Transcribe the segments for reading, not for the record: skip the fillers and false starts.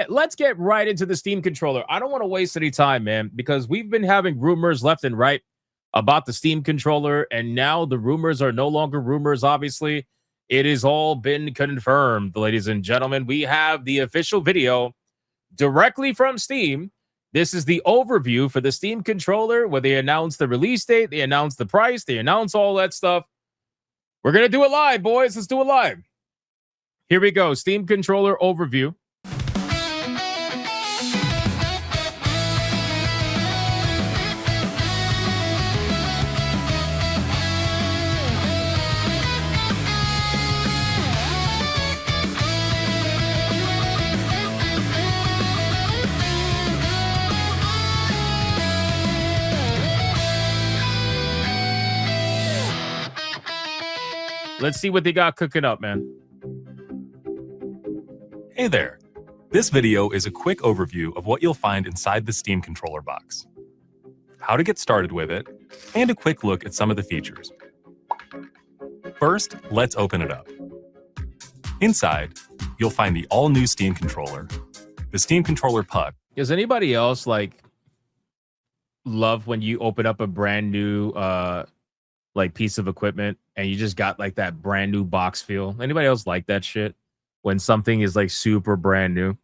let's get right into the Steam controller. I don't want to waste any time, man, because we've been having rumors left and right about the Steam controller, and now the rumors are no longer rumors. Obviously, it has all been confirmed, ladies and gentlemen. We have the official video directly from Steam. This is the overview for the Steam controller, where they announce the release date, they announce the price, they announce all that stuff. We're gonna do it live, boys. Let's do it live. Here we go. Steam controller overview. Let's see what they got cooking up, man. Hey there. This video is a quick overview of what you'll find inside the Steam controller box, how to get started with it, and a quick look at some of the features. First, let's open it up. Inside, you'll find the all-new Steam controller, the Steam controller puck. Does anybody else love when you open up a brand new piece of equipment and you just got like that brand new box feel? Anybody else like that shit? When something is like super brand new.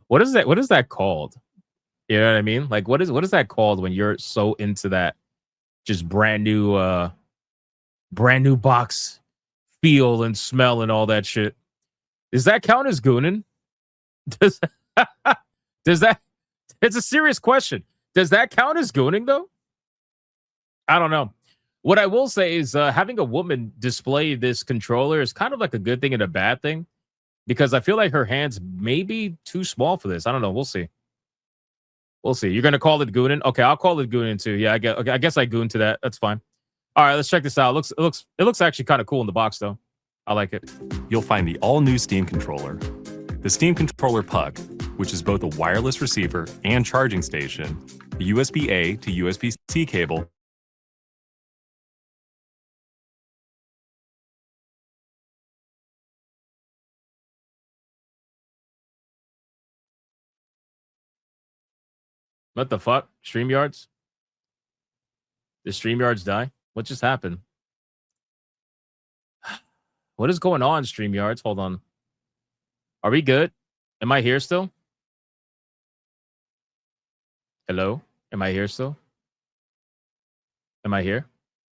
What is that called? You know what I mean? Like what is that called when you're so into that just brand new box feel and smell and all that shit? Does that count as gooning? Does that it's a serious question. Does that count as gooning though? I don't know. What I will say is having a woman display this controller is kind of like a good thing and a bad thing, because I feel like her hands may be too small for this. I don't know. We'll see. We'll see. You're going to call it gooning? Okay, I'll call it gooning too. Yeah, I guess I gooned to that. That's fine. All right, let's check this out. It looks actually kind of cool in the box, though. I like it. You'll find the all-new Steam controller, the Steam controller puck, which is both a wireless receiver and charging station, the USB-A to USB-C cable, What the fuck? StreamYards? Did StreamYards die? What just happened? What is going on, StreamYards? Hold on. Are we good? Am I here still? Hello? Am I here still? Am I here?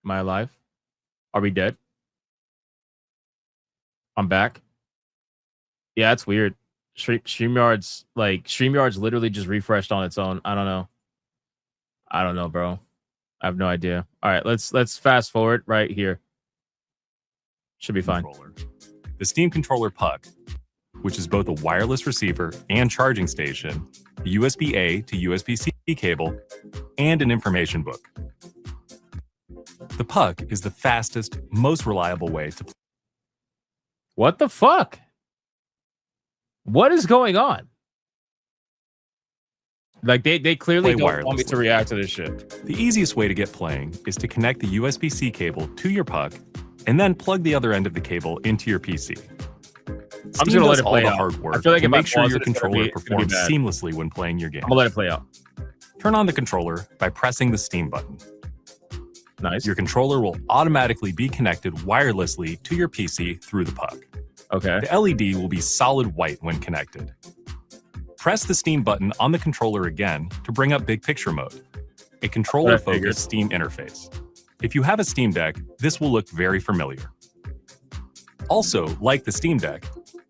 Am I alive? Are we dead? I'm back. Yeah, it's weird. StreamYards literally just refreshed on its own. I don't know, bro. I have no idea. All right, let's fast forward right here. Should be fine. The Steam controller puck, which is both a wireless receiver and charging station, the USB-A to USB-C cable, and an information book. The puck is the fastest, most reliable way to play. What the fuck? What is going on? Like they clearly don't want me to react to this shit. The easiest way to get playing is to connect the USB-C cable to your puck and then plug the other end of the cable into your PC. I'm just gonna let it play out. Hard work I feel like to make sure your controller performs seamlessly when playing your game. I'm gonna let it play out. Turn on the controller by pressing the Steam button. Nice. Your controller will automatically be connected wirelessly to your PC through the puck. Okay. The LED will be solid white when connected. Press the Steam button on the controller again to bring up big picture mode, a controller-focused Steam interface. If you have a Steam Deck, this will look very familiar. Also, like the Steam Deck,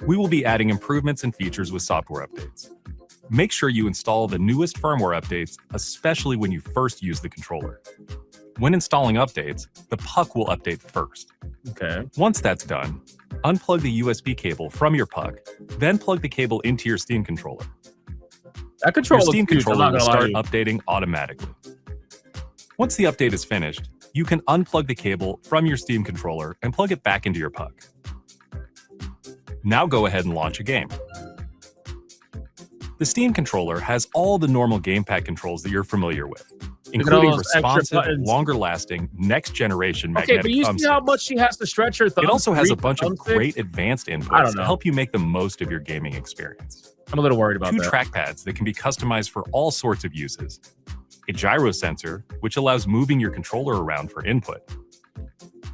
we will be adding improvements and features with software updates. Make sure you install the newest firmware updates, especially when you first use the controller. When installing updates, the puck will update first. Okay. Once that's done, unplug the USB cable from your puck, then plug the cable into your Steam controller. That controller your Steam controller will start updating automatically. Once the update is finished, you can unplug the cable from your Steam controller and plug it back into your puck. Now go ahead and launch a game. The Steam controller has all the normal gamepad controls that you're familiar with, including responsive, longer-lasting, next-generation magnetic but you see how much she has to stretch her thumb? It also has a bunch of great advanced inputs to help you make the most of your gaming experience. I'm a little worried about 2 that. trackpads that can be customized for all sorts of uses. A gyro sensor, which allows moving your controller around for input.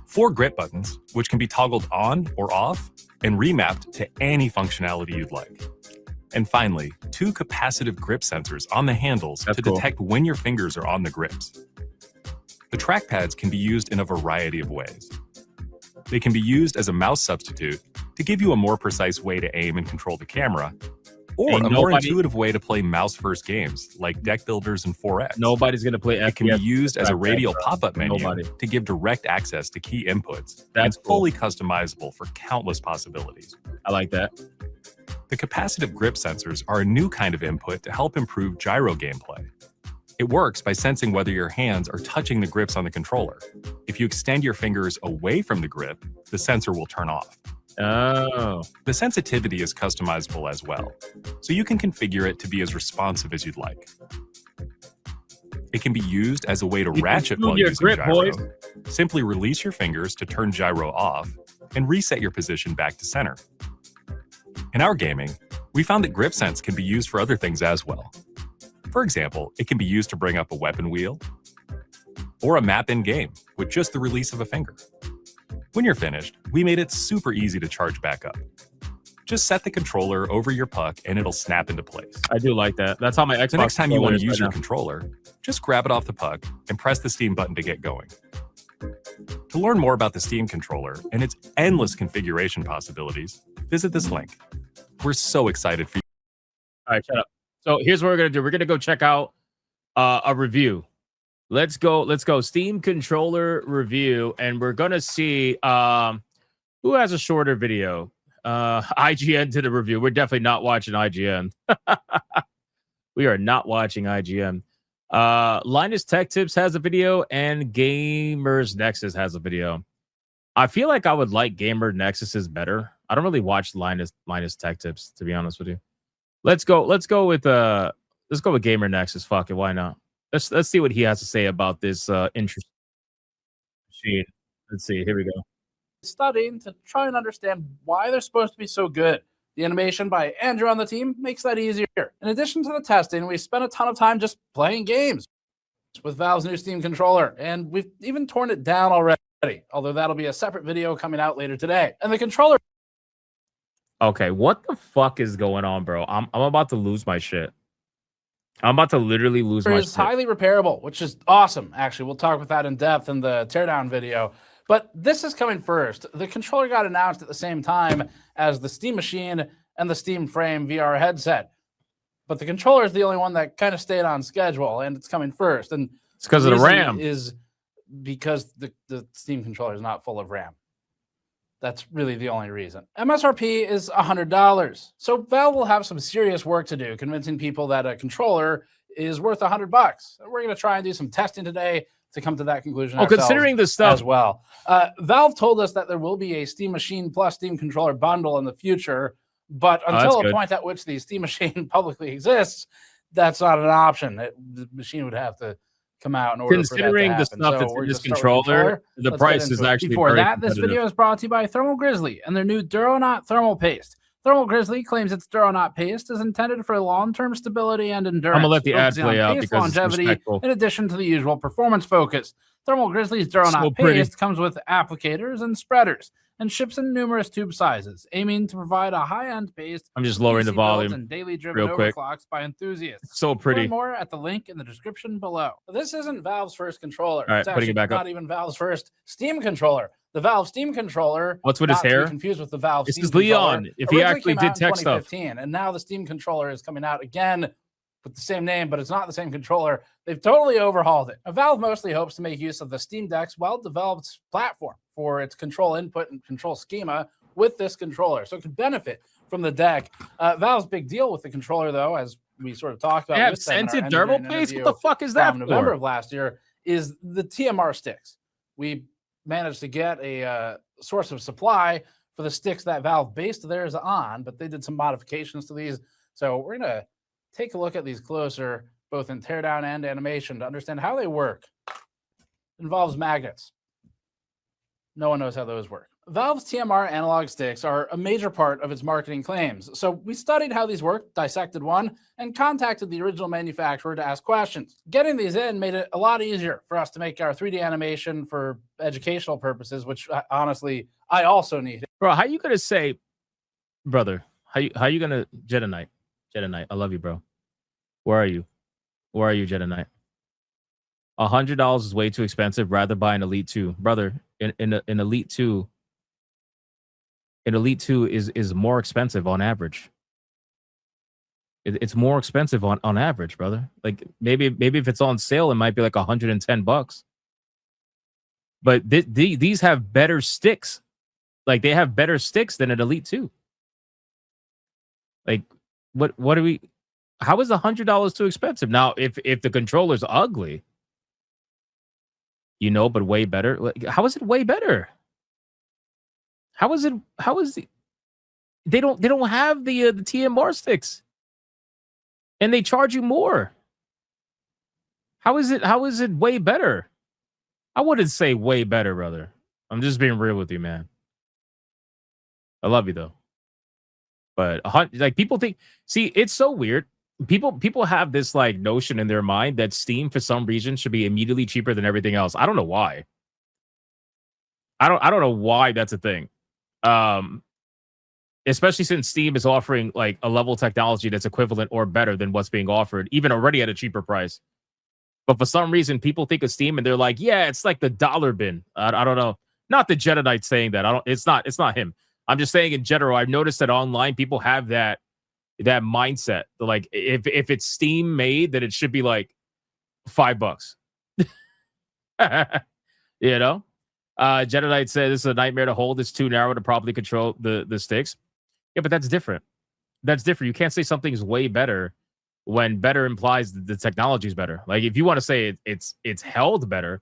4 grip buttons, which can be toggled on or off and remapped to any functionality you'd like. And finally, 2 capacitive grip sensors on the handles to detect when your fingers are on the grips. The trackpads can be used in a variety of ways. They can be used as a mouse substitute to give you a more precise way to aim and control the camera, or a more intuitive way to play mouse-first games like deck builders and 4X. Nobody's going to play FPS. It can be used as a radial pop-up menu to give direct access to key inputs. That's fully customizable for countless possibilities. I like that. The capacitive grip sensors are a new kind of input to help improve gyro gameplay. It works by sensing whether your hands are touching the grips on the controller. If you extend your fingers away from the grip, the sensor will turn off. Oh. The sensitivity is customizable as well, so you can configure it to be as responsive as you'd like. It can be used as a way to ratchet while using gyro. Simply release your fingers to turn gyro off and reset your position back to center. In our gaming, we found that grip sense can be used for other things as well. For example, it can be used to bring up a weapon wheel or a map in-game with just the release of a finger. When you're finished, we made it super easy to charge back up. Just set the controller over your puck and it'll snap into place. I do like that. That's how my Xbox. The next time you want to use your controller, just grab it off the puck and press the Steam button to get going. To learn more about the Steam controller and its endless configuration possibilities, visit this link. We're so excited for you. All right, shut up. So here's what we're going to do. We're going to go check out a review. Let's go. Steam controller review. And we're going to see who has a shorter video. IGN did a review. We're definitely not watching IGN. We are not watching IGN. Linus Tech Tips has a video and Gamers Nexus has a video. I feel like I would like Gamer Nexus's better. I don't really watch Linus Tech Tips, to be honest with you. Let's go with Gamer Nexus. Fuck it, why not? Let's see what he has to say about this interesting machine. Let's see. Here we go. Studying to try and understand why they're supposed to be so good. The animation by Andrew on the team makes that easier. In addition to the testing, we spent a ton of time just playing games with Valve's new Steam controller, and we've even torn it down already, although that'll be a separate video coming out later today. And the controller... Okay, what the fuck is going on, bro? I'm about to lose my shit. I'm about to literally lose my shit. It's highly repairable, which is awesome, actually. We'll talk about that in depth in the teardown video. But this is coming first. The controller got announced at the same time as the Steam Machine and the Steam Frame VR headset. But the controller is the only one that kind of stayed on schedule, and it's coming first. And it's because of the RAM. Is because the Steam controller is not full of RAM. That's really the only reason. MSRP is $100. So Valve will have some serious work to do convincing people that a controller is worth $100. We're going to try and do some testing today to come to that conclusion. Oh, considering this stuff as well. Valve told us that there will be a Steam Machine plus Steam controller bundle in the future, but until a point at which the Steam Machine publicly exists, that's not an option. The machine would have to come out in order considering for that to the stuff that's in this controller, the price is actually before that. This video is brought to you by Thermal Grizzly and their new Duronaut thermal paste. Thermal Grizzly claims its Duronaut paste is intended for long-term stability and endurance. I'm gonna let the ad play out because longevity, it's in addition to the usual performance focus. Thermal Grizzly's Duronaut paste comes with applicators and spreaders and ships in numerous tube sizes, aiming to provide a high-end paste. I'm just lowering the volume and daily driven overclocks by enthusiasts. It's so pretty. Learn more at the link in the description below. This isn't Valve's first controller. All right, it's putting it back not even Valve's first Steam controller. The Valve Steam controller. What's with his hair? Confused with the Valve. This Steam is Leon. If he actually did tech stuff. And now the Steam controller is coming out again with the same name, but it's not the same controller. They've totally overhauled it. Now, Valve mostly hopes to make use of the Steam Deck's well-developed platform for its control input and control schema with this controller, so it could benefit from the deck. Valve's big deal with the controller, though, as we sort of talked about, they have scented thermal paste. What the fuck is that? November of last year is the TMR sticks. We managed to get a source of supply for the sticks that Valve based theirs on, but they did some modifications to these. So we're going to take a look at these closer, both in teardown and animation, to understand how they work. It involves magnets. No one knows how those work. Valve's TMR analog sticks are a major part of its marketing claims. So we studied how these work, dissected one, and contacted the original manufacturer to ask questions. Getting these in made it a lot easier for us to make our 3D animation for educational purposes, which honestly, I also need. Bro, how you gonna say, brother? How you gonna Jedi Knight? Jedi Knight, I love you, bro. Where are you? Where are you, Jedi Knight? $100 is way too expensive. Rather buy an Elite 2, brother. In Elite 2, is more expensive on average. It's more expensive on average, brother. Like maybe if it's on sale, it might be like $110. But these have better sticks. Like they have better sticks than an Elite 2. Like what do we? How is $100 too expensive? Now, if the controller's ugly, but way better. Like, how is it way better? How is the they don't have the TMR sticks, and they charge you more. How is it way better? I wouldn't say way better, brother. I'm just being real with you, man. I love you though, but like people think. See, it's so weird. People have this like notion in their mind that Steam for some reason should be immediately cheaper than everything else. I don't know why. I don't know why that's a thing. Especially since Steam is offering like a level of technology that's equivalent or better than what's being offered, even already at a cheaper price. But for some reason, people think of Steam and they're like, yeah, it's like the dollar bin. I don't know. Not the Jedi Knight saying that. It's not him. I'm just saying in general, I've noticed that online people have that mindset. Like if it's Steam made, then it should be like $5. Jedi Knight said this is a nightmare to hold. It's too narrow to properly control the sticks. Yeah, but that's different. That's different. You can't say something's way better when better implies that the technology is better. Like if you want to say it's held better,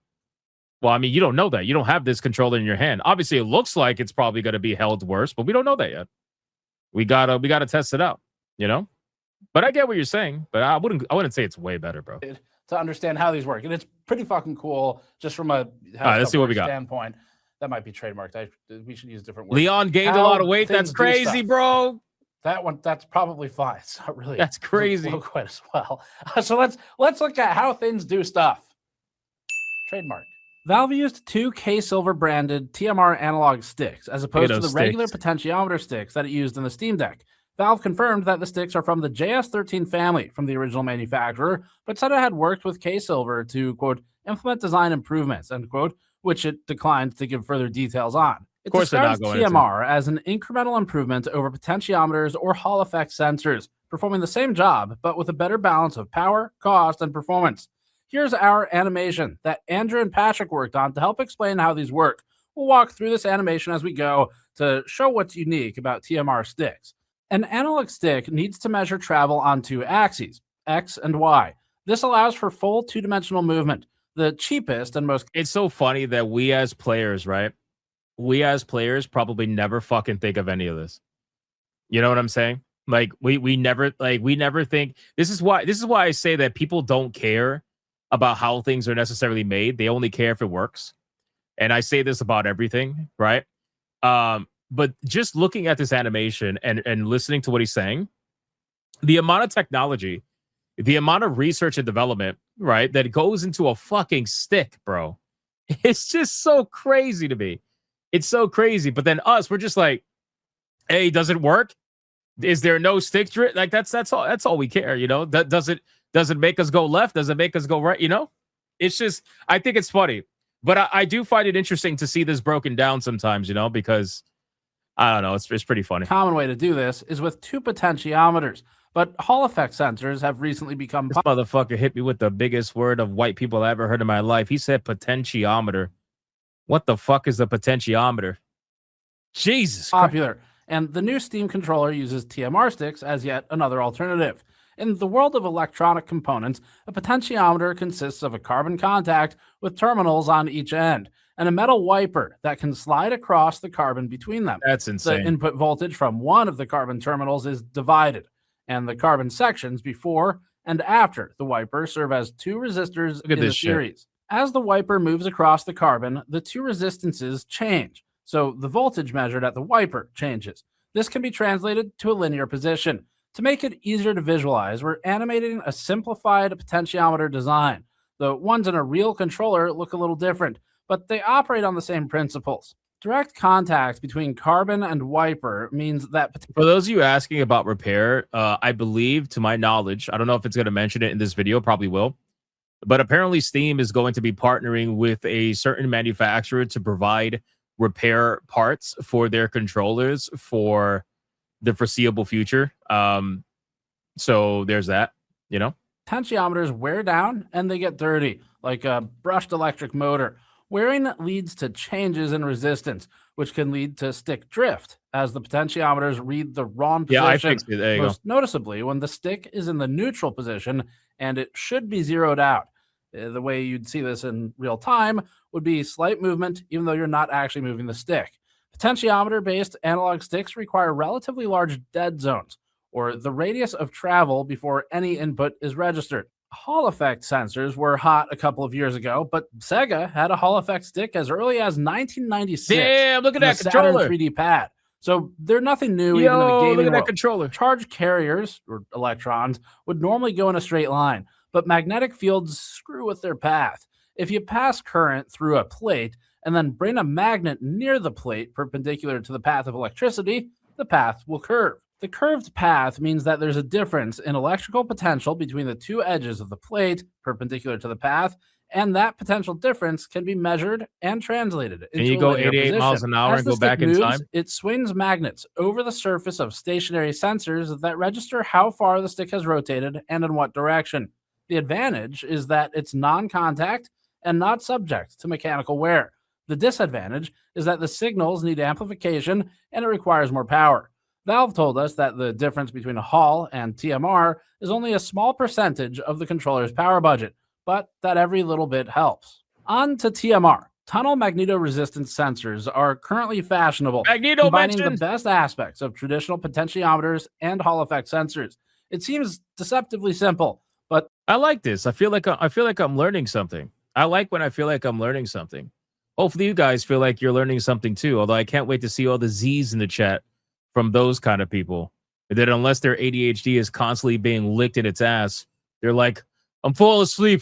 well, I mean, you don't know that. You don't have this controller in your hand. Obviously, it looks like it's probably going to be held worse, but we don't know that yet. We gotta test it out. But I get what you're saying. But I wouldn't say it's way better, bro. To understand how these work, and it's pretty fucking cool. Just from a let's see what we got. Standpoint, that might be trademarked. We should use different words. Leon gained a lot of weight. That's crazy, bro. That one, that's probably fine. It's not really. That's crazy. Quite as well. So let's look at how things do stuff. Trademark. Valve used 2 K-Silver branded TMR analog sticks as opposed to the regular potentiometer sticks that it used in the Steam Deck. Valve confirmed that the sticks are from the JS13 family from the original manufacturer, but said it had worked with K-Silver to, quote, implement design improvements, end quote, which it declined to give further details on. It describes TMR as an incremental improvement over potentiometers or Hall effect sensors, performing the same job, but with a better balance of power, cost, and performance. Here's our animation that Andrew and Patrick worked on to help explain how these work. We'll walk through this animation as we go to show what's unique about TMR sticks. An analog stick needs to measure travel on 2 axes, X and Y. This allows for full 2-dimensional movement. The cheapest and most... It's so funny that we as players, right? We as players probably never fucking think of any of this. You know what I'm saying? Like we never think... This is why I say that people don't care about how things are necessarily made. They only care if it works. And I say this about everything, right? But just looking at this animation and listening to what he's saying, the amount of technology, the amount of research and development, right, that goes into a fucking stick, bro. It's just so crazy to me. It's so crazy. But then we're just like, hey, does it work? Is there no stick drift? Like that's all we care, That does it make us go left? Does it make us go right? It's just, I think it's funny. But I do find it interesting to see this broken down sometimes, because I don't know. It's pretty funny. Common way to do this is with 2 potentiometers, but Hall effect sensors have recently become... This motherfucker hit me with the biggest word of white people I ever heard in my life. He said potentiometer. What the fuck is a potentiometer? Jesus popular. And the new Steam controller uses TMR sticks as yet another alternative. In the world of electronic components, a potentiometer consists of a carbon contact with terminals on each end, and a metal wiper that can slide across the carbon between them. That's insane. The input voltage from one of the carbon terminals is divided, and the carbon sections before and after the wiper serve as 2 resistors in the series. As the wiper moves across the carbon, the 2 resistances change. So the voltage measured at the wiper changes. This can be translated to a linear position. To make it easier to visualize, we're animating a simplified potentiometer design. The ones in a real controller look a little different, but they operate on the same principles. Direct contact between carbon and wiper means that For those of you asking about repair, I believe, to my knowledge, I don't know if it's going to mention it in this video, probably will, but apparently Steam is going to be partnering with a certain manufacturer to provide repair parts for their controllers for the foreseeable future. So there's that, you know. potentiometers wear down and they get dirty, like a brushed electric motor. Wearing leads to changes in resistance, which can lead to stick drift, as the potentiometers read the wrong position. Yeah, I fixed it. There you Most noticeably, when the stick is in the neutral position and it should be zeroed out. The way you'd see this in real time would be slight movement, even though you're not actually moving the stick. Potentiometer-based analog sticks require relatively large dead zones, or the radius of travel before any input is registered. Hall effect sensors were hot a couple of years ago, but Sega had a Hall effect stick as early as 1996. Damn, look at on that the Saturn controller. 3D pad. So they're nothing new even in the Yo, gaming look at that world. controller. Charge carriers, or electrons, would normally go in a straight line, but magnetic fields screw with their path. If you pass current through a plate and then bring a magnet near the plate perpendicular to the path of electricity, the path will curve. The curved path means that there's a difference in electrical potential between the two edges of the plate perpendicular to the path, and that potential difference can be measured and translated into Can you a go linear 88 miles position. an hour As and the go back stick in moves, time? it swings magnets over the surface of stationary sensors that register how far the stick has rotated and in what direction. The advantage is that it's non-contact and not subject to mechanical wear. The disadvantage is that the signals need amplification and it requires more power. Valve told us that the difference between a Hall and TMR is only a small percentage of the controller's power budget, but that every little bit helps. On to TMR. Tunnel magnetoresistance sensors are currently fashionable, Magneto combining the mentioned. best aspects of traditional potentiometers and Hall effect sensors. It seems deceptively simple, but I like this. I feel like I'm learning something. I like when I feel like I'm learning something. Hopefully you guys feel like you're learning something too. Although I can't wait to see all the Z's in the chat from those kind of people. That unless their ADHD is constantly being licked in its ass, they're like, I'm falling asleep.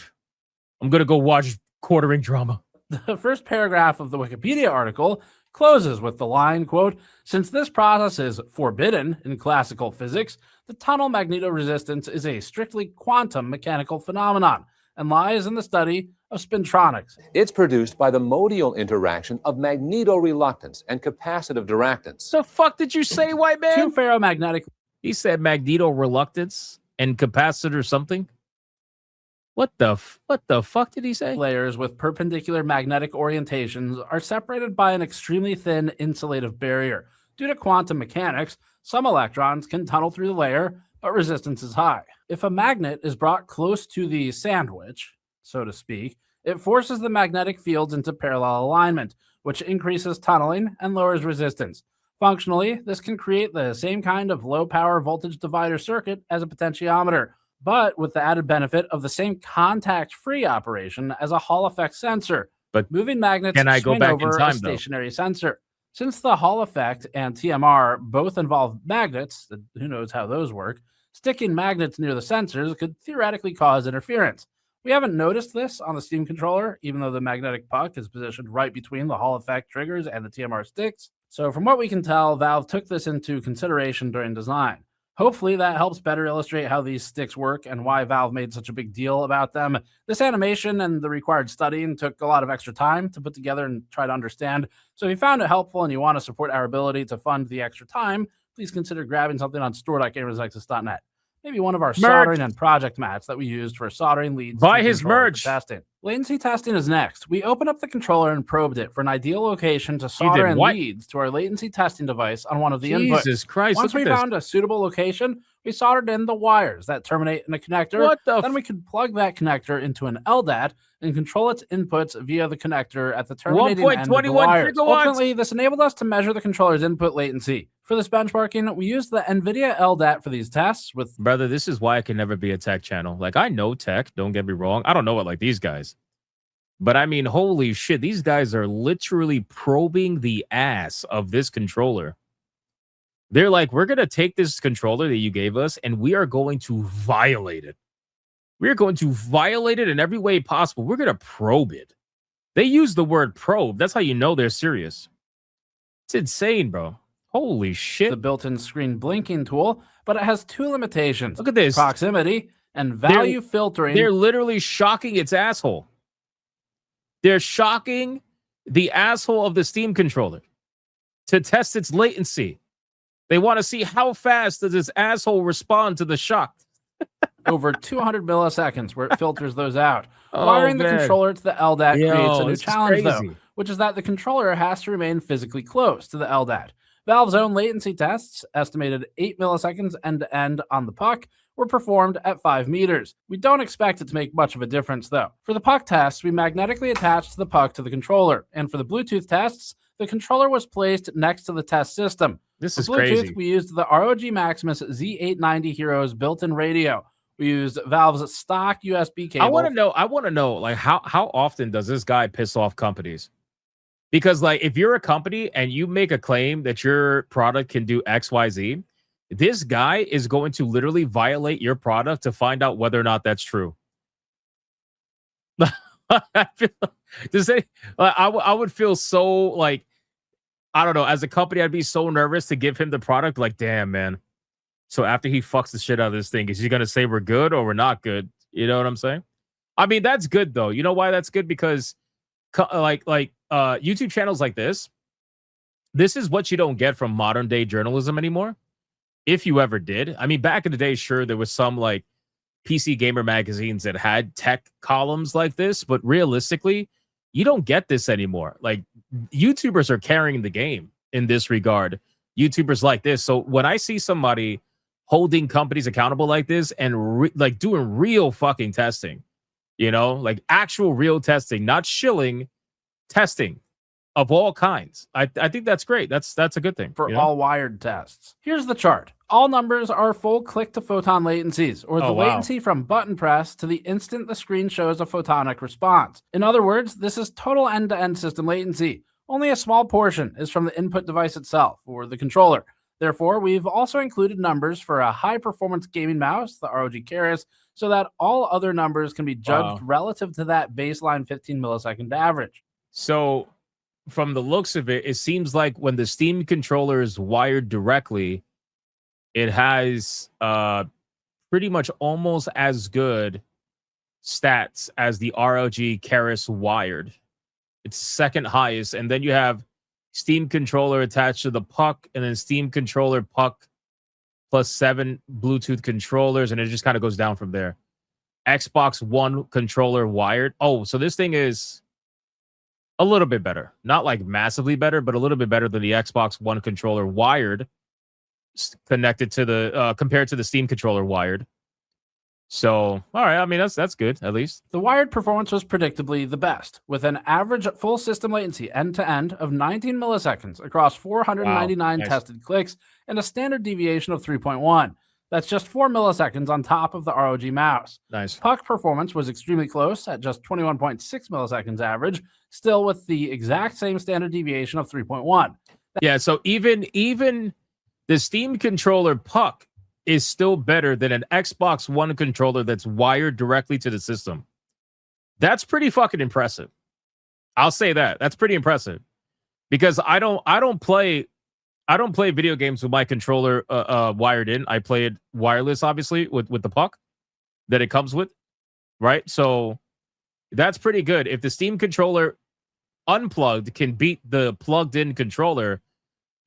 I'm gonna go watch quartering drama. the first paragraph of the Wikipedia article closes with the line, quote, "Since this process is forbidden in classical physics, the tunnel magnetoresistance is a strictly quantum mechanical phenomenon and lies in the study of spintronics." It's produced by the modal interaction of magnetoreluctance and capacitive diractance. The fuck did you say, white man? Two ferromagnetic He said magnetoreluctance and capacitor something. What the fuck did he say? layers with perpendicular magnetic orientations are separated by an extremely thin insulative barrier. Due to quantum mechanics, some electrons can tunnel through the layer, but resistance is high. If a magnet is brought close to the sandwich, so to speak, it forces the magnetic fields into parallel alignment, which increases tunneling and lowers resistance. Functionally, this can create the same kind of low power voltage divider circuit as a potentiometer, but with the added benefit of the same contact-free operation as a Hall effect sensor. But moving magnets can I go swing back over in time, a stationary sensor. Since the Hall effect and TMR both involve magnets, who knows how those work, sticking magnets near the sensors could theoretically cause interference. We haven't noticed this on the Steam controller, even though the magnetic puck is positioned right between the Hall effect triggers and the TMR sticks. So from what we can tell, Valve took this into consideration during design. Hopefully that helps better illustrate how these sticks work and why Valve made such a big deal about them. This animation and the required studying took a lot of extra time to put together and try to understand. So if you found it helpful and you want to support our ability to fund the extra time, please consider grabbing something on store.gamersnexus.net. Maybe one of our soldering and project mats that we used for soldering leads. Buy his merch. Testing. Latency testing is next. We opened up the controller and probed it for an ideal location to solder in leads to our latency testing device on one of the inputs. Jesus Christ. Once we found a suitable location, we soldered in the wires that terminate in a connector. Then we could plug that connector into an LDAT and control its inputs via the connector at the terminating end of the wires. Ultimately, this enabled us to measure the controller's input latency. For this benchmarking, we used the NVIDIA LDAT for these tests with... Brother, this is why I can never be a tech channel. Like, I know tech, don't get me wrong. I don't know it like these guys. But I mean, holy shit, these guys are literally probing the ass of this controller. They're like, we're going to take this controller that you gave us and we are going to violate it. We're going to violate it in every way possible. We're going to probe it. They use the word probe. That's how you know they're serious. It's insane, bro. Holy shit. The built-in screen blinking tool, but it has two limitations. Look at this. Proximity and value filtering. They're literally shocking its asshole. They're shocking the asshole of the Steam controller to test its latency. They want to see how fast does this asshole respond to the shock. Over 200 milliseconds where it filters those out. Oh, Wiring the man. controller to the LDAT creates a new it's challenge, though, crazy. which is that the controller has to remain physically close to the LDAT. Valve's own latency tests, estimated 8 milliseconds end-to-end on the puck, were performed at 5 meters. We don't expect it to make much of a difference, though. For the puck tests, we magnetically attached the puck to the controller, and for the Bluetooth tests, the controller was placed next to the test system. This For is Bluetooth, crazy. we used the ROG Maximus Z890 Hero's built-in radio. We used Valve's stock USB cable. I want to know, like, how often does this guy piss off companies? Because, like, if you're a company and you make a claim that your product can do XYZ, this guy is going to literally violate your product to find out whether or not that's true. I would feel so, like, I don't know, as a company, I'd be so nervous to give him the product. Like, damn, man. So after he fucks the shit out of this thing, is he going to say we're good or we're not good? You know what I'm saying? I mean, that's good, though. You know why that's good? Because YouTube channels like this is what you don't get from modern day journalism anymore. If you ever did. I mean, back in the day, sure, there was some like PC gamer magazines that had tech columns like this, but realistically, you don't get this anymore. Like, YouTubers are carrying the game in this regard. YouTubers like this. So when I see somebody holding companies accountable like this and like doing real fucking testing, you know, like actual real testing, not shilling, testing of all kinds. I think that's great. That's a good thing For you know? all wired tests. Here's the chart. All numbers are full click-to-photon latencies, or the latency from button press to the instant the screen shows a photonic response. In other words, this is total end-to-end system latency. Only a small portion is from the input device itself, or the controller. Therefore, we've also included numbers for a high-performance gaming mouse, the ROG Keras, so that all other numbers can be judged relative to that baseline 15 millisecond average. So from the looks of it, it seems like when the Steam controller is wired directly, it has pretty much almost as good stats as the ROG Keras wired. It's second highest. And then you have Steam controller attached to the puck, and then Steam controller puck plus 7 Bluetooth controllers, and it just kind of goes down from there. Xbox One controller wired. Oh, so this thing is a little bit better. Not like massively better, but a little bit better than the Xbox One controller wired connected to the compared to the Steam controller wired. So, all right, I mean, that's good, at least. The wired performance was predictably the best, with an average full system latency end-to-end of 19 milliseconds across 499 tested clicks and a standard deviation of 3.1. That's just 4 milliseconds on top of the ROG mouse. Nice. Puck performance was extremely close at just 21.6 milliseconds average, still with the exact same standard deviation of 3.1. Yeah, so even the Steam controller puck is still better than an Xbox One controller that's wired directly to the system. That's pretty fucking impressive. I'll say that. That's pretty impressive. Because I don't play video games with my controller wired in. I play it wireless, obviously, with the puck that it comes with. Right? So that's pretty good. If the Steam controller unplugged can beat the plugged in controller,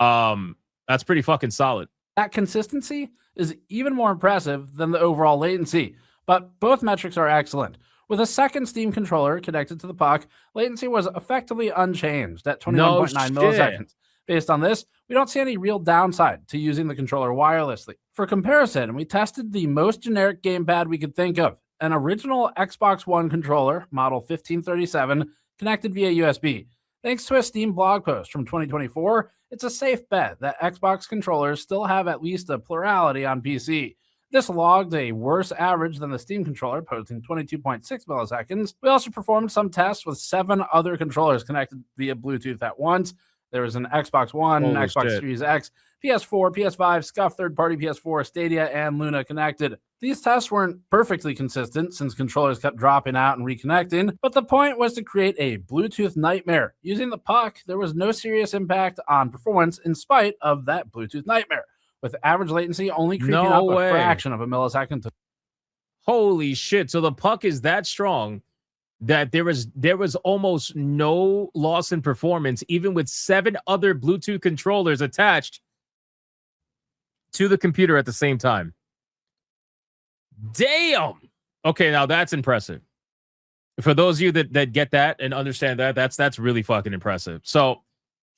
that's pretty fucking solid. That consistency is even more impressive than the overall latency, but both metrics are excellent. With a second Steam controller connected to the puck, latency was effectively unchanged at 21.9 milliseconds. Based on this, we don't see any real downside to using the controller wirelessly. For comparison, we tested the most generic gamepad we could think of, an original Xbox One controller, model 1537, connected via USB. Thanks to a Steam blog post from 2024, it's a safe bet that Xbox controllers still have at least a plurality on PC. This logged a worse average than the Steam controller, posting 22.6 milliseconds. We also performed some tests with 7 other controllers connected via Bluetooth at once. There was an Xbox One, Holy Xbox shit. Series X, PS4, PS5, Scuff third-party PS4, Stadia, and Luna connected. These tests weren't perfectly consistent since controllers kept dropping out and reconnecting, but the point was to create a Bluetooth nightmare. Using the puck, there was no serious impact on performance in spite of that Bluetooth nightmare, with average latency only creeping up a fraction of a millisecond. Holy shit. So the puck is that strong that there was almost no loss in performance, even with 7 other Bluetooth controllers attached to the computer at the same time. Damn. Okay, now that's impressive. For those of you that get that and understand that, that's really fucking impressive. So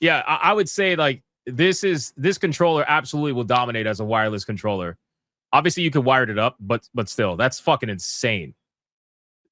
yeah, I would say like this controller absolutely will dominate as a wireless controller. Obviously you could wire it up, but still, that's fucking insane.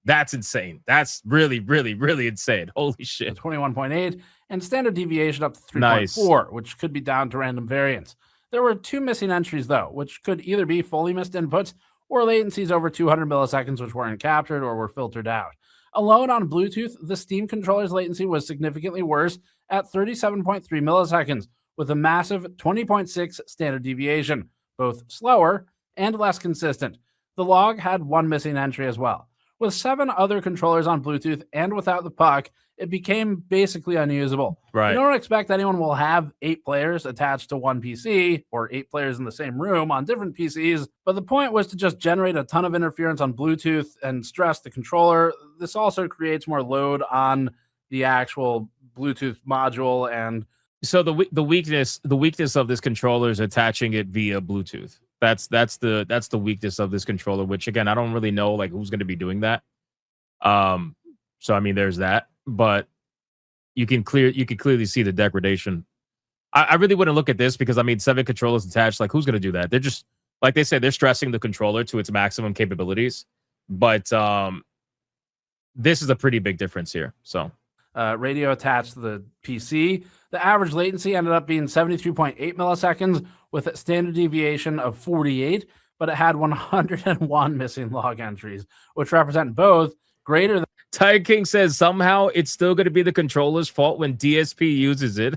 That's insane. That's really, really, really insane. Holy shit. 21.8 and standard deviation up to 3.4, Nice. which could be down to random variance. There were 2 missing entries, though, which could either be fully missed inputs or latencies over 200 milliseconds, which weren't captured or were filtered out. Alone on Bluetooth, the Steam controller's latency was significantly worse at 37.3 milliseconds, with a massive 20.6 standard deviation, both slower and less consistent. The log had 1 missing entry as well. With 7 other controllers on Bluetooth and without the puck, it became basically unusable. Right. You don't expect anyone will have 8 players attached to one PC or 8 players in the same room on different PCs, but the point was to just generate a ton of interference on Bluetooth and stress the controller. This also creates more load on the actual Bluetooth module. And so the weakness of this controller is attaching it via Bluetooth. That's the weakness of this controller, which again, I don't really know like who's going to be doing that. So I mean, there's that, but you can clearly see the degradation. I really wouldn't look at this because I mean, 7 controllers attached. Like, who's going to do that? They're just like they said, they're stressing the controller to its maximum capabilities. But this is a pretty big difference here. So radio attached to the PC. The average latency ended up being 73.8 milliseconds with a standard deviation of 48, but it had 101 missing log entries, which represent both greater than... Tiger King says somehow it's still going to be the controller's fault when DSP uses it.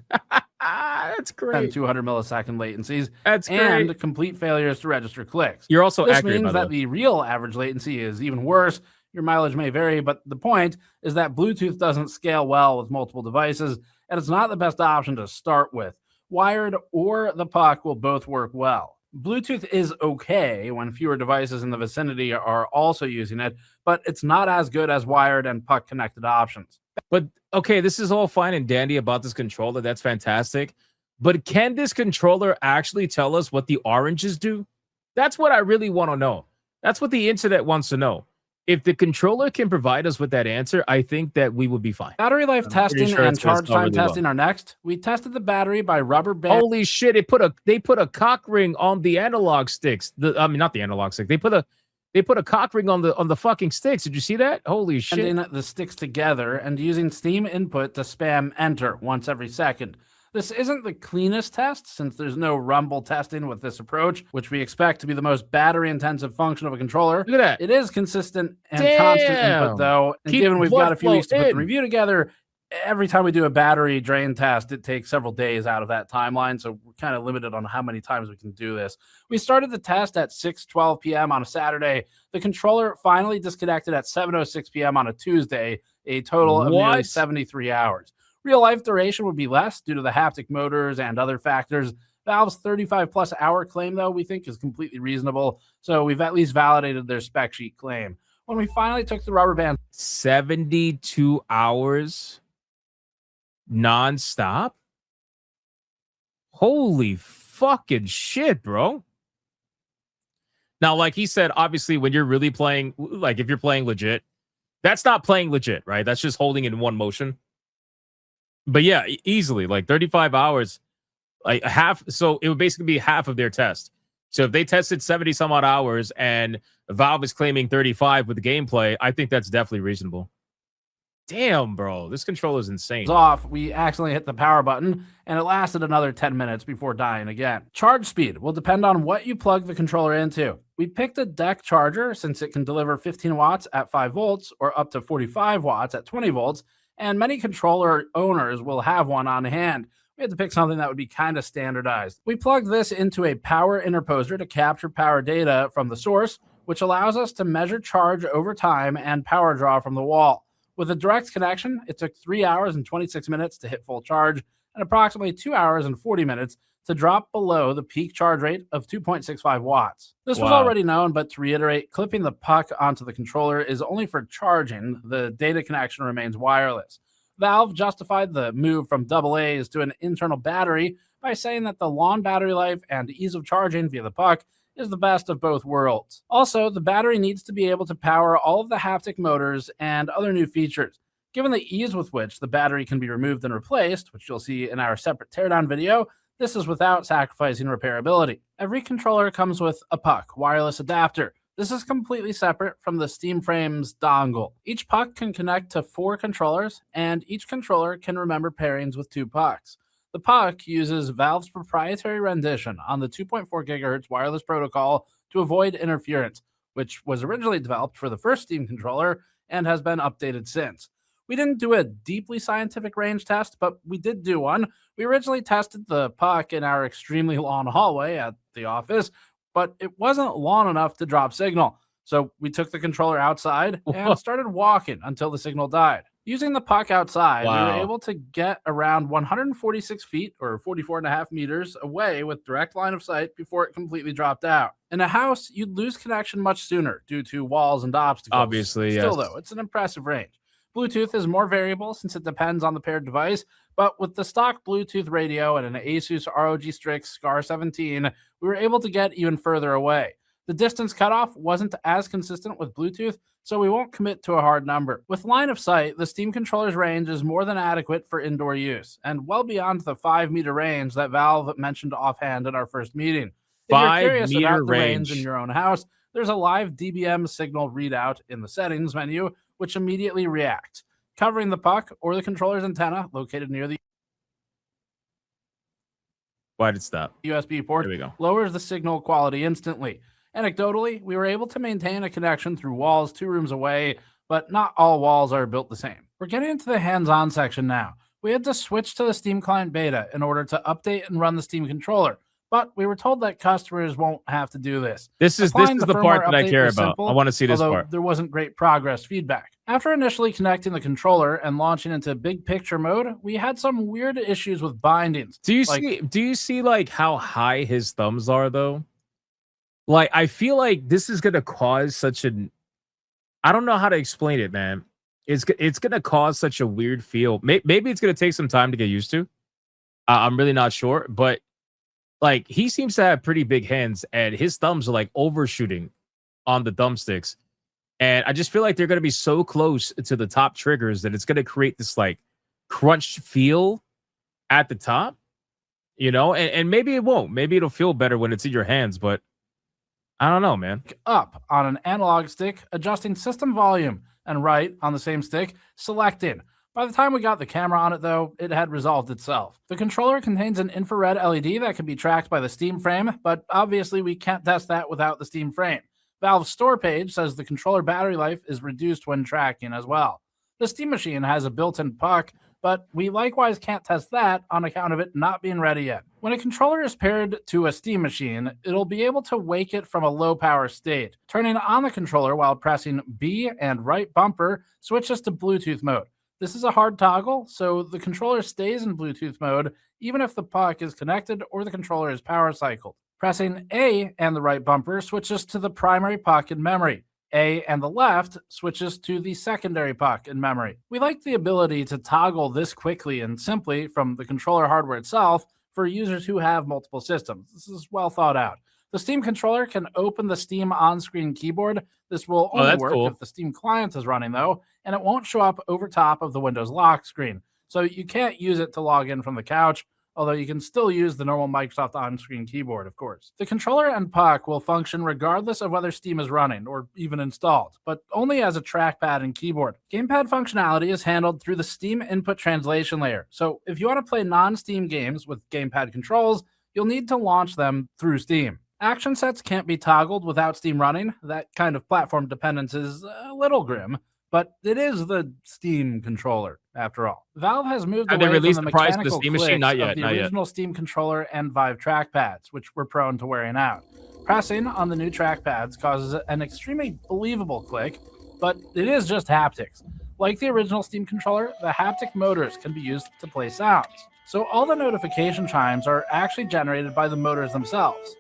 That's great. 200 millisecond latencies. That's great. And complete failures to register clicks. You're also this accurate, means that the real average latency is even worse. Your mileage may vary, but the point is that Bluetooth doesn't scale well with multiple devices, and it's not the best option to start with. Wired or the puck will both work well. Bluetooth is okay when fewer devices in the vicinity are also using it, but it's not as good as wired and puck connected options. But okay, this is all fine and dandy about this controller. That's fantastic. But can this controller actually tell us what the oranges do? That's what I really want to know. That's what the internet wants to know. If the controller can provide us with that answer, I think that we would be fine. Battery life testing and charge time testing are next. We tested the battery by rubber band. Holy shit! They put a cock ring on the analog sticks. Not the analog stick. They put a cock ring on the fucking sticks. Did you see that? Holy shit! Banding the sticks together and using Steam input to spam enter once every second. This isn't the cleanest test since there's no rumble testing with this approach, which we expect to be the most battery-intensive function of a controller. Look at that. It is consistent and constant input, though. And given we've got a few weeks to put the review together, every time we do a battery drain test, it takes several days out of that timeline, so we're kind of limited on how many times we can do this. We started the test at 6:12 p.m. on a Saturday. The controller finally disconnected at 7:06 p.m. on a Tuesday, a total of nearly 73 hours. Real life duration would be less due to the haptic motors and other factors. Valve's 35-plus hour claim, though, we think is completely reasonable, so we've at least validated their spec sheet claim. When we finally took the rubber band... 72 hours nonstop? Holy fucking shit, bro. Now, like he said, obviously, when you're really playing, like if you're playing legit, that's not playing legit, right? That's just holding in one motion. But yeah, easily, like 35 hours, like half. So it would basically be half of their test. So if they tested 70 some odd hours and Valve is claiming 35 with the gameplay, I think that's definitely reasonable. Damn, bro. This controller is insane. Off, we accidentally hit the power button, and it lasted another 10 minutes before dying again. Charge speed will depend on what you plug the controller into. We picked a deck charger since it can deliver 15 watts at 5 volts or up to 45 watts at 20 volts, and many controller owners will have one on hand. We had to pick something that would be kind of standardized. We plugged this into a power interposer to capture power data from the source, which allows us to measure charge over time and power draw from the wall. With a direct connection, it took 3 hours and 26 minutes to hit full charge and approximately 2 hours and 40 minutes to drop below the peak charge rate of 2.65 watts. This was already known, but to reiterate, clipping the puck onto the controller is only for charging. The data connection remains wireless. Valve justified the move from AA's to an internal battery by saying that the long battery life and ease of charging via the puck is the best of both worlds. Also, the battery needs to be able to power all of the haptic motors and other new features. Given the ease with which the battery can be removed and replaced, which you'll see in our separate teardown video, this is without sacrificing repairability. Every controller comes with a puck wireless adapter. This is completely separate from the Steam Frame's dongle. Each puck can connect to 4 controllers, and each controller can remember pairings with 2 pucks. The puck uses Valve's proprietary rendition on the 2.4 GHz wireless protocol to avoid interference, which was originally developed for the first Steam controller and has been updated since. We didn't do a deeply scientific range test, but we did do one. We originally tested the puck in our extremely long hallway at the office, but it wasn't long enough to drop signal. So we took the controller outside and started walking until the signal died. Using the puck outside, we were able to get around 146 feet or 44.5 meters away with direct line of sight before it completely dropped out. In a house, you'd lose connection much sooner due to walls and obstacles. Obviously, Still, though, it's an impressive range. Bluetooth is more variable since it depends on the paired device, but with the stock Bluetooth radio and an Asus ROG Strix Scar 17, we were able to get even further away. The distance cutoff wasn't as consistent with Bluetooth, so we won't commit to a hard number. With line of sight, the Steam controller's range is more than adequate for indoor use, and well beyond the 5-meter range that Valve mentioned offhand in our first meeting. If you're curious about the range in your own house, there's a live DBM signal readout in the settings menu, which immediately reacts, covering the puck or the controller's antenna located near the Why did it stop? USB port. There we go. Lowers the signal quality instantly. Anecdotally, we were able to maintain a connection through walls 2 rooms away, but not all walls are built the same. We're getting into the hands-on section now. We had to switch to the Steam Client Beta in order to update and run the Steam controller, but we were told that customers won't have to do this. This is the part that I care about. I want to see this part. There wasn't great progress feedback. After initially connecting the controller and launching into big picture mode, we had some weird issues with bindings. Do you see like how high his thumbs are though? Like, I feel like this is gonna cause such an, I don't know how to explain it, man. It's gonna cause such a weird feel. Maybe it's gonna take some time to get used to. I'm really not sure, but like he seems to have pretty big hands, and his thumbs are like overshooting on the thumbsticks. And I just feel like they're gonna be so close to the top triggers that it's gonna create this like crunched feel at the top, you know. And maybe it won't. Maybe it'll feel better when it's in your hands, but I don't know, man. Up on an analog stick, adjusting system volume, and right on the same stick, selecting. By the time we got the camera on it, though, it had resolved itself. The controller contains an infrared LED that can be tracked by the Steam frame, but obviously we can't test that without the Steam frame. Valve's store page says the controller battery life is reduced when tracking as well. The Steam machine has a built-in puck, but we likewise can't test that on account of it not being ready yet. When a controller is paired to a Steam machine, it'll be able to wake it from a low power state. Turning on the controller while pressing B and right bumper switches to Bluetooth mode. This is a hard toggle, so the controller stays in Bluetooth mode even if the puck is connected or the controller is power cycled. Pressing A and the right bumper switches to the primary puck in memory. A and the left switches to the secondary puck in memory. We like the ability to toggle this quickly and simply from the controller hardware itself for users who have multiple systems. This is well thought out. The Steam controller can open the Steam on-screen keyboard. This will only work if the Steam client is running, though, and it won't show up over top of the Windows lock screen. So you can't use it to log in from the couch. although you can still use the normal Microsoft on-screen keyboard, of course. The controller and puck will function regardless of whether Steam is running or even installed, but only as a trackpad and keyboard. Gamepad functionality is handled through the Steam input translation layer, so if you want to play non-Steam games with gamepad controls, you'll need to launch them through Steam. Action sets can't be toggled without Steam running. That kind of platform dependence is a little grim, but it is the Steam controller, after all. Valve has moved Have they away from released the the price of the mechanical Steam machine? clicks Not yet, of the not yet. original Steam controller and Vive trackpads, which were prone to wearing out. Pressing on the new trackpads causes an extremely believable click, but it is just haptics. Like the original Steam controller, the haptic motors can be used to play sounds. So all the notification chimes are actually generated by the motors themselves.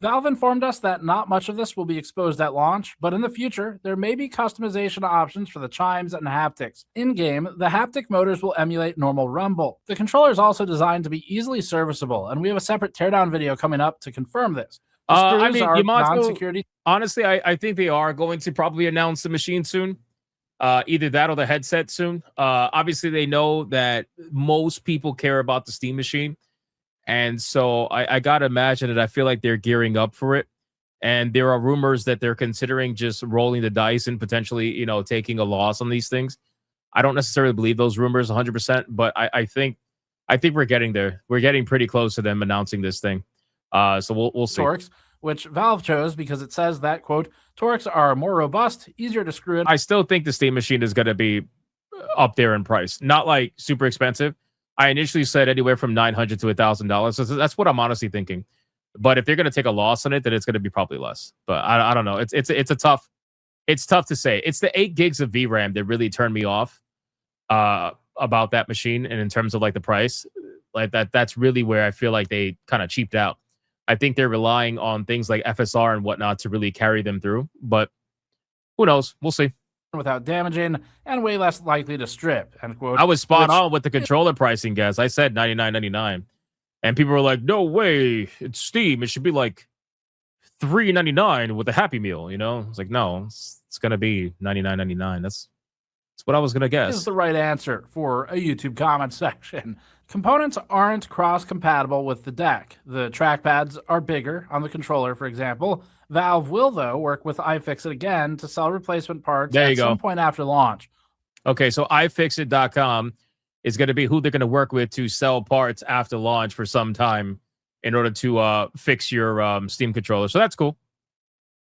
Valve informed us that not much of this will be exposed at launch, but in the future, there may be customization options for the chimes and haptics. In-game, the haptic motors will emulate normal rumble. The controller is also designed to be easily serviceable, and we have a separate teardown video coming up to confirm this. The screws are non-security. Honestly, I think they are going to probably announce the machine soon. Either that or the headset soon. Obviously, they know that most people care about the Steam machine. And so I got to imagine that I feel like they're gearing up for it. And there are rumors that they're considering just rolling the dice and potentially, taking a loss on these things. I don't necessarily believe those rumors 100%, but I think we're getting there. We're getting pretty close to them announcing this thing. So we'll see. Torx, which Valve chose because it says that, quote, Torx are more robust, easier to screw in. I still think the Steam machine is going to be up there in price. Not like super expensive. I initially said anywhere from $900 to $1,000. So that's what I'm honestly thinking. But if they're going to take a loss on it, then it's going to be probably less. But I don't know. It's tough to say. It's the 8 gigs of VRAM that really turned me off about that machine. And in terms of like the price, like that's really where I feel like they kind of cheaped out. I think they're relying on things like FSR and whatnot to really carry them through. But who knows? We'll see. Without damaging and way less likely to strip, end quote. I was spot on with the controller pricing, guys. I said $99.99, and people were like, "No way, it's Steam. It should be like $3.99 with a Happy Meal." It's like, no, it's gonna be $99.99. That's what I was gonna guess. This is the right answer for a YouTube comment section. Components aren't cross-compatible with the deck. The trackpads are bigger on the controller, for example. Valve will, though, work with iFixit again to sell replacement parts at some point after launch. Okay, so iFixit.com is going to be who they're going to work with to sell parts after launch for some time in order to fix your Steam controller. So that's cool.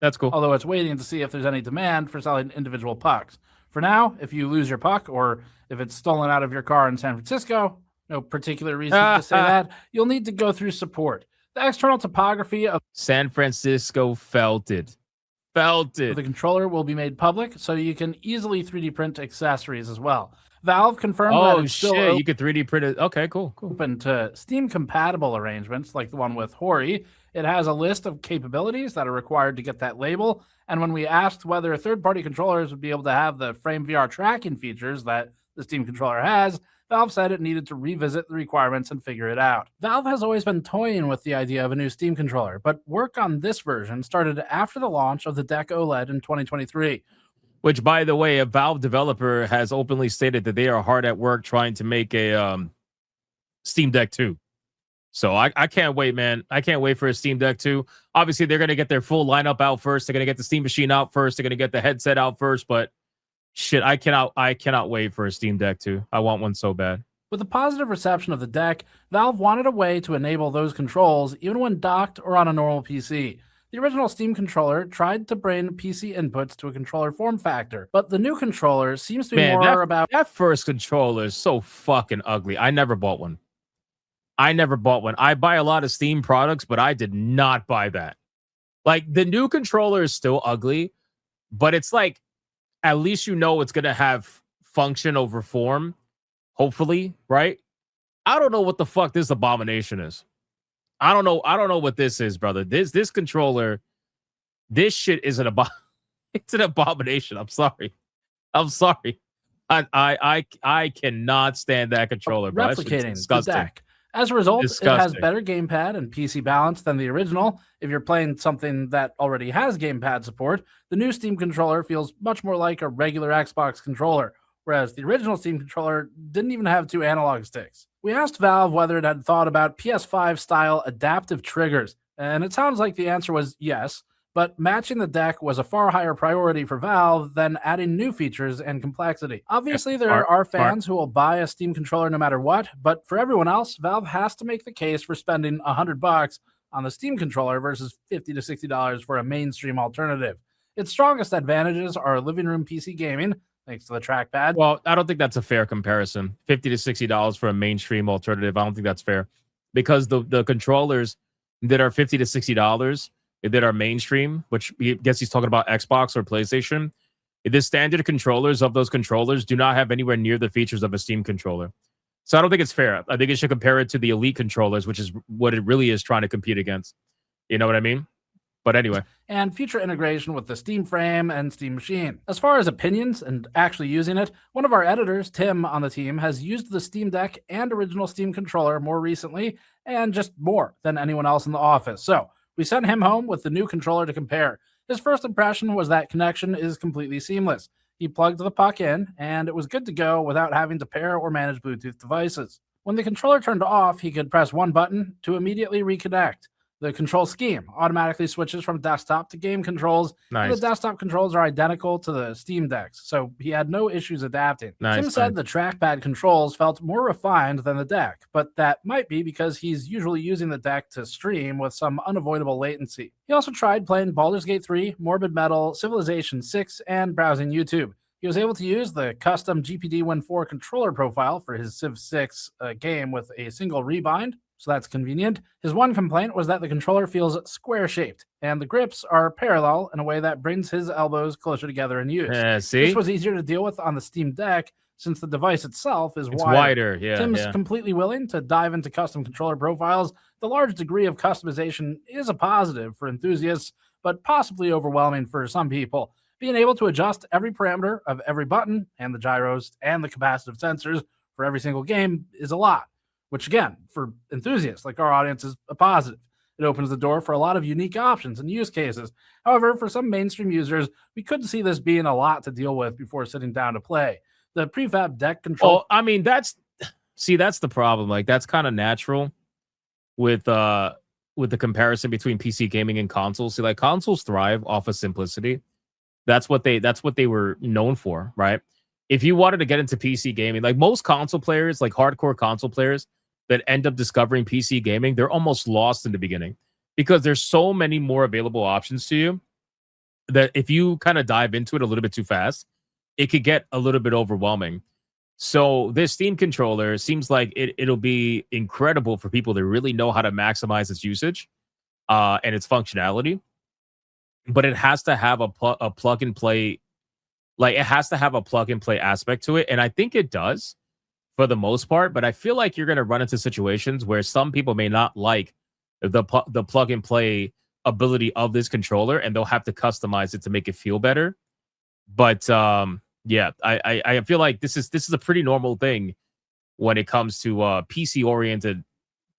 That's cool. Although it's waiting to see if there's any demand for selling individual pucks. For now, if you lose your puck or if it's stolen out of your car in San Francisco, no particular reason to say that, you'll need to go through support. The external topography of San Francisco felt it. The controller will be made public, so you can easily 3D print accessories as well. Valve confirmed that it's still you could 3D print it. Okay, cool. Open to Steam-compatible arrangements like the one with Hori. It has a list of capabilities that are required to get that label, and when we asked whether third-party controllers would be able to have the Frame VR tracking features that the Steam controller has, Valve said it needed to revisit the requirements and figure it out. Valve has always been toying with the idea of a new Steam controller, but work on this version started after the launch of the Deck OLED in 2023. Which, by the way, a Valve developer has openly stated that they are hard at work trying to make a Steam Deck 2. So I can't wait, man. I can't wait for a Steam Deck 2. Obviously, they're going to get their full lineup out first. They're going to get the Steam machine out first. They're going to get the headset out first, but shit, I cannot wait for a Steam Deck 2. I want one so bad. With the positive reception of the Deck, Valve wanted a way to enable those controls even when docked or on a normal PC. The original Steam controller tried to bring PC inputs to a controller form factor, but the new controller seems to be that first controller is so fucking ugly. I never bought one. I buy a lot of Steam products, but I did not buy that. Like, the new controller is still ugly, but it's like, at least it's going to have function over form, hopefully, right? I don't know what the fuck this abomination is. I don't know what this is, brother. This controller, this shit is it's an abomination. I'm sorry. I cannot stand that controller, bro. Replicating the Deck. As a result, it has better gamepad and PC balance than the original. If you're playing something that already has gamepad support, the new Steam controller feels much more like a regular Xbox controller, whereas the original Steam controller didn't even have 2 analog sticks. We asked Valve whether it had thought about PS5 style adaptive triggers, and it sounds like the answer was yes, but matching the deck was a far higher priority for Valve than adding new features and complexity. Obviously, there are fans who will buy a Steam controller no matter what, but for everyone else, Valve has to make the case for spending $100 on the Steam controller versus $50 to $60 for a mainstream alternative. Its strongest advantages are living room PC gaming, thanks to the trackpad. Well, I don't think that's a fair comparison. $50 to $60 for a mainstream alternative. I don't think that's fair because the controllers that are $50 to $60 that are mainstream, which I guess he's talking about Xbox or PlayStation, the standard controllers of those controllers do not have anywhere near the features of a Steam controller. So I don't think it's fair. I think it should compare it to the Elite controllers, which is what it really is trying to compete against. You know what I mean? But anyway. And future integration with the Steam Frame and Steam Machine. As far as opinions and actually using it, one of our editors, Tim, on the team, has used the Steam Deck and original Steam controller more recently, and just more than anyone else in the office. So we sent him home with the new controller to compare. His first impression was that connection is completely seamless. He plugged the puck in, and it was good to go without having to pair or manage Bluetooth devices. When the controller turned off, he could press one button to immediately reconnect. The control scheme automatically switches from desktop to game controls. Nice. And the desktop controls are identical to the Steam Decks, so he had no issues adapting. Nice, Tim said the trackpad controls felt more refined than the deck, but that might be because he's usually using the deck to stream with some unavoidable latency. He also tried playing Baldur's Gate 3, Morbid Metal, Civilization 6, and browsing YouTube. He was able to use the custom GPD Win 4 controller profile for his Civ 6 game with a single rebind, so that's convenient. His one complaint was that the controller feels square-shaped, and the grips are parallel in a way that brings his elbows closer together in use. See? This was easier to deal with on the Steam Deck since the device itself is It's wider. wider. Tim's completely willing to dive into custom controller profiles. The large degree of customization is a positive for enthusiasts, but possibly overwhelming for some people. Being able to adjust every parameter of every button and the gyros and the capacitive sensors for every single game is a lot, which again, for enthusiasts like our audience, is a positive. It opens the door for a lot of unique options and use cases. However, for some mainstream users, we could see this being a lot to deal with before sitting down to play. The prefab deck control. Well, I mean, that's the problem. Like, that's kind of natural with the comparison between PC gaming and consoles. See, like, consoles thrive off of simplicity. That's what they were known for, right? If you wanted to get into PC gaming, like most console players, like hardcore console players that end up discovering PC gaming, they're almost lost in the beginning because there's so many more available options to you that if you kind of dive into it a little bit too fast, it could get a little bit overwhelming. So this Steam controller seems like it'll be incredible for people that really know how to maximize its usage and its functionality. But it has to have a plug and play. Like, it has to have a plug and play aspect to it. And I think it does for the most part. But I feel like you're going to run into situations where some people may not like the plug and play ability of this controller, and they'll have to customize it to make it feel better. But yeah, I feel like this is a pretty normal thing when it comes to PC oriented.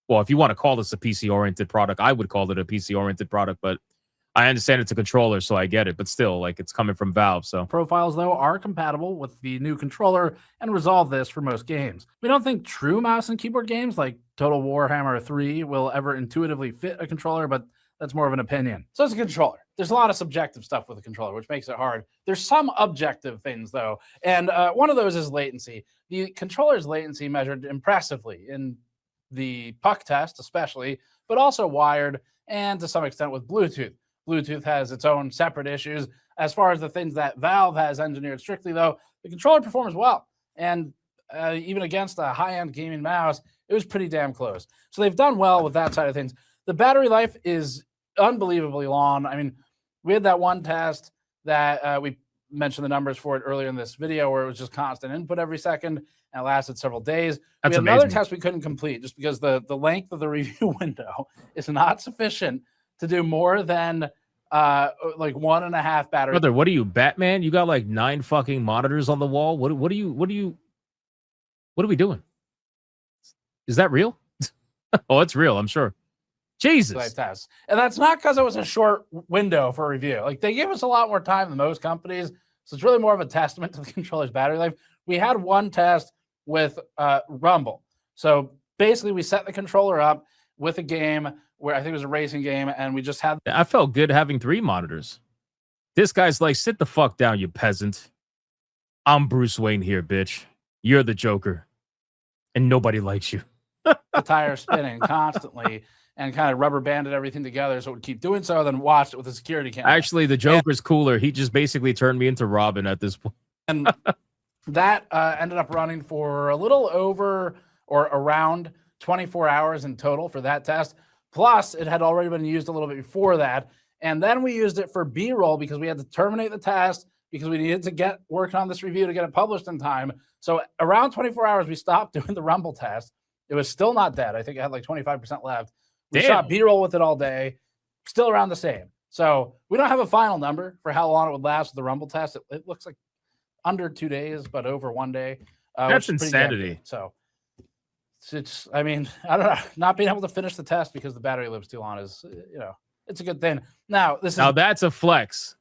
Well, if you want to call this a PC oriented product, I would call it a PC oriented product, but I understand it's a controller, so I get it, but still, like, it's coming from Valve, so. Profiles, though, are compatible with the new controller and resolve this for most games. We don't think true mouse and keyboard games like Total Warhammer 3 will ever intuitively fit a controller, but that's more of an opinion. So it's a controller. There's a lot of subjective stuff with the controller, which makes it hard. There's some objective things, though, and one of those is latency. The controller's latency measured impressively in the puck test, especially, but also wired and to some extent with Bluetooth. Bluetooth has its own separate issues. As far as the things that Valve has engineered strictly, though, the controller performs well. And even against a high-end gaming mouse, it was pretty damn close. So they've done well with that side of things. The battery life is unbelievably long. I mean, we had that one test that we mentioned the numbers for it earlier in this video where it was just constant input every second, and it lasted several days. That's we had amazing. another test we couldn't complete just because the length of the review window is not sufficient to do more than like 1.5 batteries. Brother, what are you, Batman? You got like 9 fucking monitors on the wall. What are we doing? Is that real? Oh, it's real, I'm sure. Jesus. Tests. And that's not because it was a short window for review. Like, they give us a lot more time than most companies. So it's really more of a testament to the controller's battery life. We had one test with Rumble. So basically, we set the controller up with a game where I think it was a racing game, and we just had. I felt good having 3 monitors. This guy's like, sit the fuck down, you peasant. I'm Bruce Wayne here, bitch. You're the Joker. And nobody likes you. The tire spinning constantly and kind of rubber banded everything together so it would keep doing so, then watched it with a security camera. Actually, the Joker's cooler. He just basically turned me into Robin at this point. And that ended up running for a little over or around 24 hours in total for that test. Plus, it had already been used a little bit before that. And then we used it for B-roll because we had to terminate the test because we needed to get working on this review to get it published in time. So around 24 hours, we stopped doing the Rumble test. It was still not dead. I think it had like 25% left. We shot B-roll with it all day, still around the same. So we don't have a final number for how long it would last with the Rumble test. It looks like under 2 days, but over 1 day. That's insanity. So it's, I mean, I don't know. Not being able to finish the test because the battery lives too long is, it's a good thing. Now, that's a flex.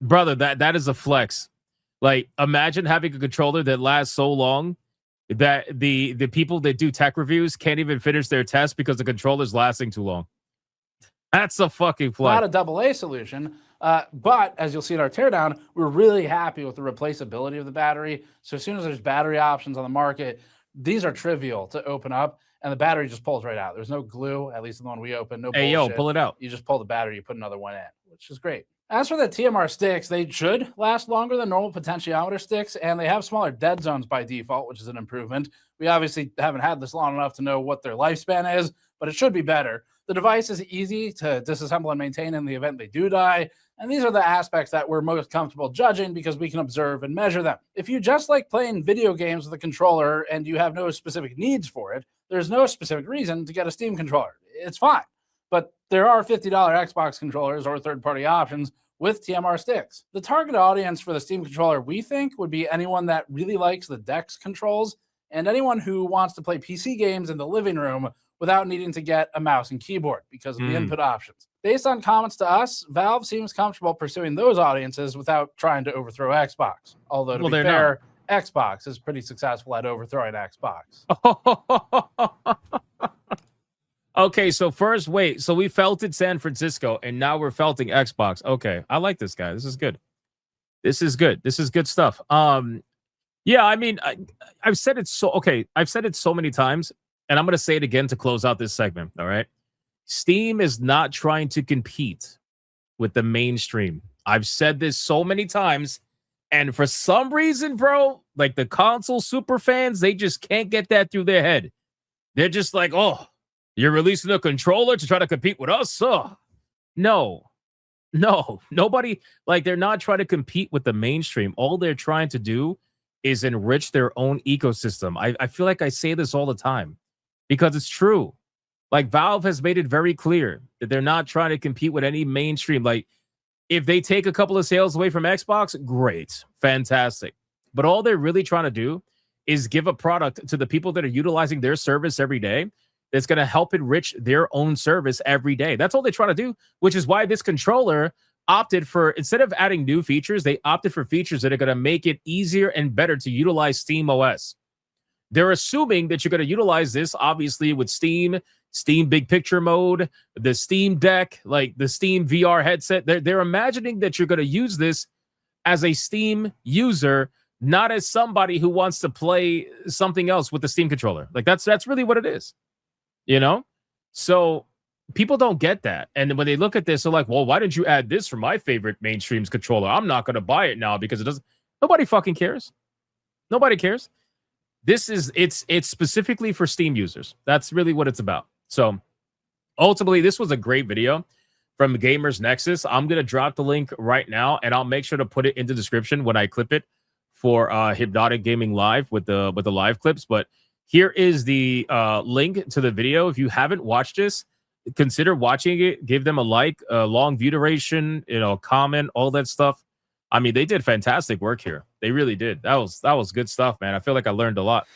Brother, that is a flex. Like, imagine having a controller that lasts so long that the people that do tech reviews can't even finish their test because the controller's lasting too long. That's a fucking flex. Not a AA solution, but as you'll see in our teardown, we're really happy with the replaceability of the battery. So as soon as there's battery options on the market, these are trivial to open up, and the battery just pulls right out. There's no glue, at least in the one we opened. No hey, bullshit. Yo, pull it out. You just pull the battery, you put another one in, which is great. As for the TMR sticks, they should last longer than normal potentiometer sticks, and they have smaller dead zones by default, which is an improvement. We obviously haven't had this long enough to know what their lifespan is, but it should be better. The device is easy to disassemble and maintain in the event they do die, and these are the aspects that we're most comfortable judging because we can observe and measure them. If you just like playing video games with a controller and you have no specific needs for it, there's no specific reason to get a Steam controller. It's fine. But there are $50 Xbox controllers or third-party options with TMR sticks. The target audience for the Steam controller, we think, would be anyone that really likes the DeX controls and anyone who wants to play PC games in the living room without needing to get a mouse and keyboard because of the input options. Based on comments to us, Valve seems comfortable pursuing those audiences without trying to overthrow Xbox. Although, to be fair, Xbox is pretty successful at overthrowing Xbox. Okay, so first, wait. So we felted San Francisco, and now we're felting Xbox. Okay, I like this guy. This is good. This is good. This is good stuff. Yeah, I mean, I've said it so. Okay, I've said it so many times, and I'm gonna say it again to close out this segment. All right, Steam is not trying to compete with the mainstream. I've said this so many times, and for some reason, bro, like the console super fans, they just can't get that through their head. They're just like, oh, you're releasing a controller to try to compete with us? No, nobody, like, they're not trying to compete with the mainstream. All they're trying to do is enrich their own ecosystem. I feel like I say this all the time because it's true. Like, Valve has made it very clear that they're not trying to compete with any mainstream. Like, if they take a couple of sales away from Xbox, great, fantastic. But all they're really trying to do is give a product to the people that are utilizing their service every day that's going to help enrich their own service every day. That's all they're trying to do, which is why this controller opted for, instead of adding new features, they opted for features that are going to make it easier and better to utilize Steam OS. They're assuming that you're going to utilize this, obviously, with Steam Big Picture Mode, the Steam Deck, like the Steam VR headset. They're imagining that you're going to use this as a Steam user, not as somebody who wants to play something else with the Steam controller. Like, that's really what it is. You know, so people don't get that. And when they look at this, they're like, well, why didn't you add this for my favorite mainstream's controller? I'm not going to buy it now because it doesn't. Nobody fucking cares. Nobody cares. It's specifically for Steam users. That's really what it's about. So ultimately, this was a great video from Gamers Nexus. I'm going to drop the link right now, and I'll make sure to put it in the description when I clip it for Hypnotic Gaming Live with the live clips. But here is the link to the video. If you haven't watched this, consider watching it. Give them a like, a long view duration, comment, all that stuff. I mean, they did fantastic work here. They really did. That was good stuff, man. I feel like I learned a lot.